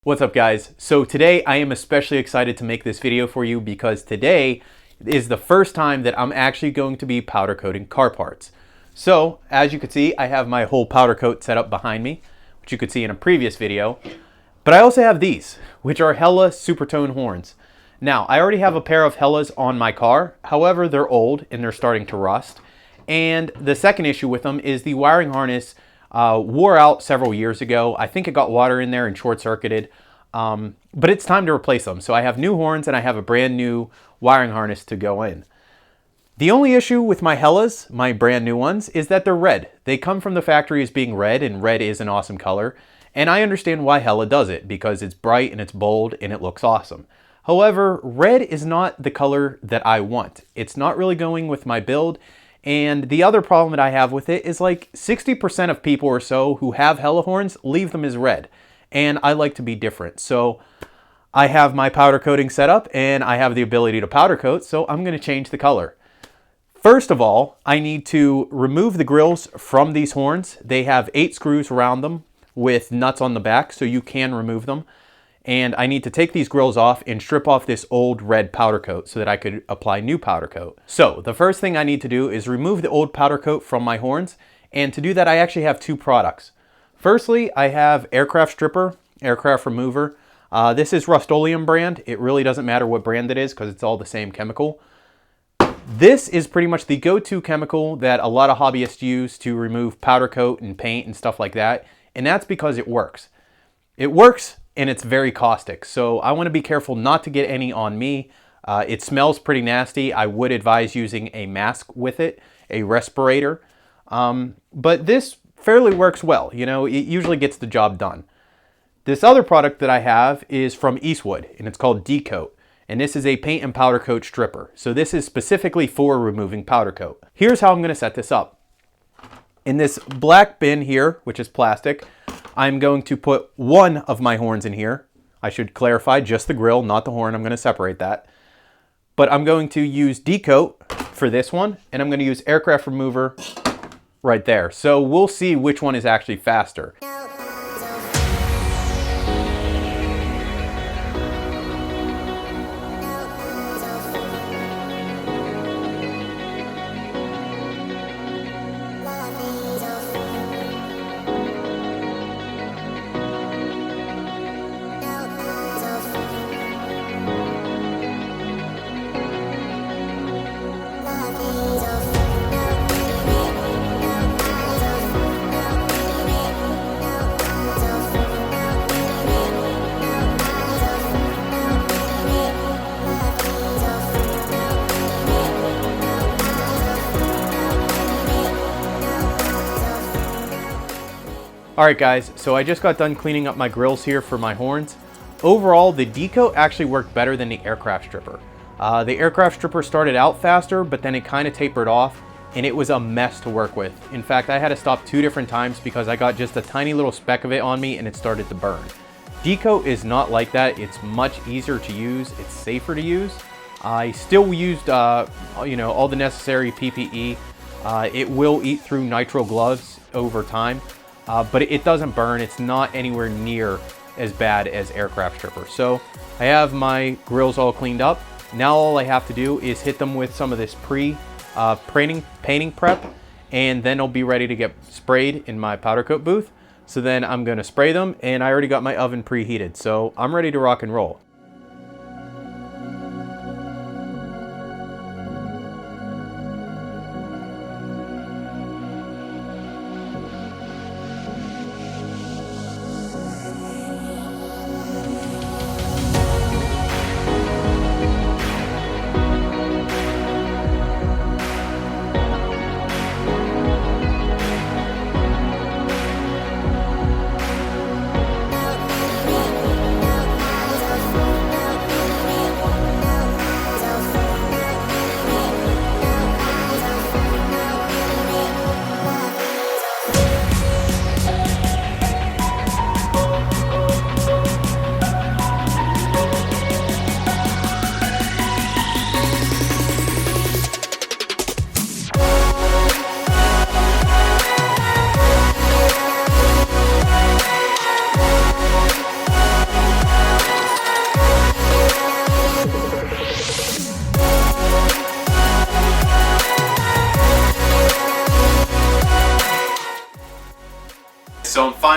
What's up guys? So today I am especially excited to make this video for you because today is the first time that I'm actually going to be powder coating car parts. So as you can see, I have my whole powder coat set up behind me, which you could see in a previous video. But I also have these, which are Hella Supertone horns. Now, I already have a pair of Hellas on my car. However, they're old and they're starting to rust. And the second issue with them is the wiring harness wore out several years ago. I think it got water in there and short-circuited, but it's time to replace them. So I have new horns and I have a brand new wiring harness to go in. The only issue with my Hellas, my brand new ones, is that they're red. They come from the factory as being red, and red is an awesome color. And I understand why Hella does it, because it's bright and it's bold and it looks awesome. However, red is not the color that I want. It's not really going with my build. And the other problem that I have with it is like 60% of people or so who have Hella horns leave them as red. And I like to be different. So I have my powder coating set up and I have the ability to powder coat. So I'm going to change the color. First of all, I need to remove the grills from these horns. They have 8 screws around them with nuts on the back, so you can remove them. And I need to take these grills off and strip off this old red powder coat so that I could apply new powder coat. So the first thing I need to do is remove the old powder coat from my horns. And to do that, I actually have 2 products. Firstly, I have Aircraft Stripper, Aircraft Remover. This is Rust-Oleum brand. It really doesn't matter what brand it is because it's all the same chemical. This is pretty much the go-to chemical that a lot of hobbyists use to remove powder coat and paint and stuff like that. And that's because it works. It works. And it's very caustic, so I want to be careful not to get any on me. It smells pretty nasty. I would advise using a mask with it, a respirator. But this fairly works well. You know, it usually gets the job done. This other product that I have is from Eastwood, and it's called D-Coat. And this is a paint and powder coat stripper. So this is specifically for removing powder coat. Here's how I'm going to set this up. In this black bin here, which is plastic, I'm going to put one of my horns in here. I should clarify, just the grill, not the horn. I'm going to separate that. But I'm going to use D-Coat for this one, and I'm going to use Aircraft Remover right there. So we'll see which one is actually faster. Alright guys, so I just got done cleaning up my grills here for my horns. Overall, the D-Coat actually worked better than the Aircraft Stripper. The Aircraft Stripper started out faster, but then it kind of tapered off, and it was a mess to work with. In fact, I had to stop 2 different times because I got just a tiny little speck of it on me and it started to burn. D-Coat is not like that. It's much easier to use. It's safer to use. I still used all the necessary PPE. It will eat through nitrile gloves over time. But it doesn't burn. It's not anywhere near as bad as Aircraft Stripper. So I have my grills all cleaned up. Now all I have to do is hit them with some of this painting prep, and then they'll be ready to get sprayed in my powder coat booth. So then I'm going to spray them, and I already got my oven preheated. So I'm ready to rock and roll.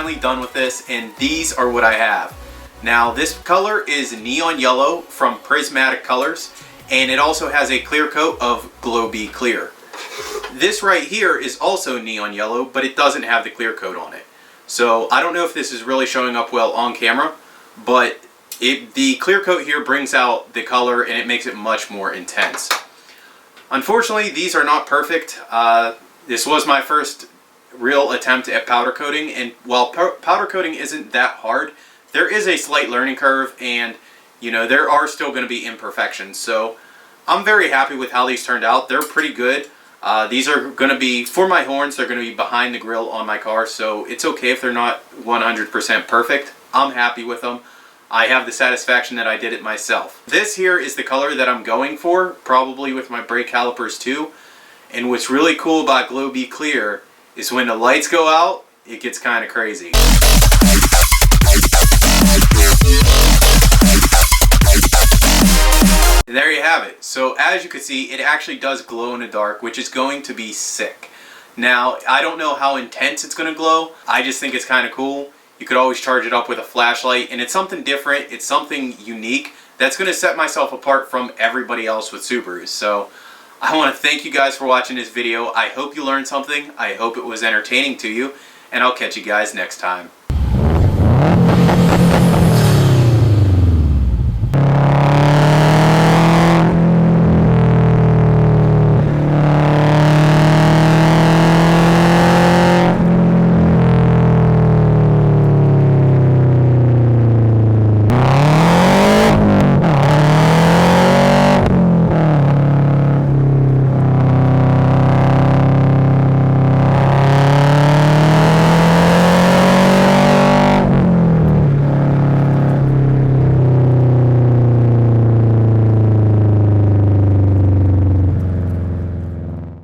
finally done with this, and these are what I have. Now this color is Neon Yellow from Prismatic Colors, and it also has a clear coat of Glow Be Clear. This right here is also Neon Yellow, but it doesn't have the clear coat on it. So I don't know if this is really showing up well on camera, but the clear coat here brings out the color and it makes it much more intense. Unfortunately, these are not perfect. This was my first real attempt at powder coating, and while powder coating isn't that hard, there is a slight learning curve, and you know, there are still going to be imperfections. So I'm very happy with how these turned out. They're pretty good. These are going to be, for my horns, they're going to be behind the grill on my car, so it's okay if they're not 100% perfect. I'm happy with them. I have the satisfaction that I did it myself. This here is the color that I'm going for, probably with my brake calipers too. And what's really cool about Glow Be Clear is when the lights go out, it gets kind of crazy. And there you have it. So as you can see, it actually does glow in the dark, which is going to be sick. Now, I don't know how intense it's going to glow. I just think it's kind of cool. You could always charge it up with a flashlight, and it's something different. It's something unique that's going to set myself apart from everybody else with Subarus. So I want to thank you guys for watching this video. I hope you learned something. I hope it was entertaining to you, and I'll catch you guys next time.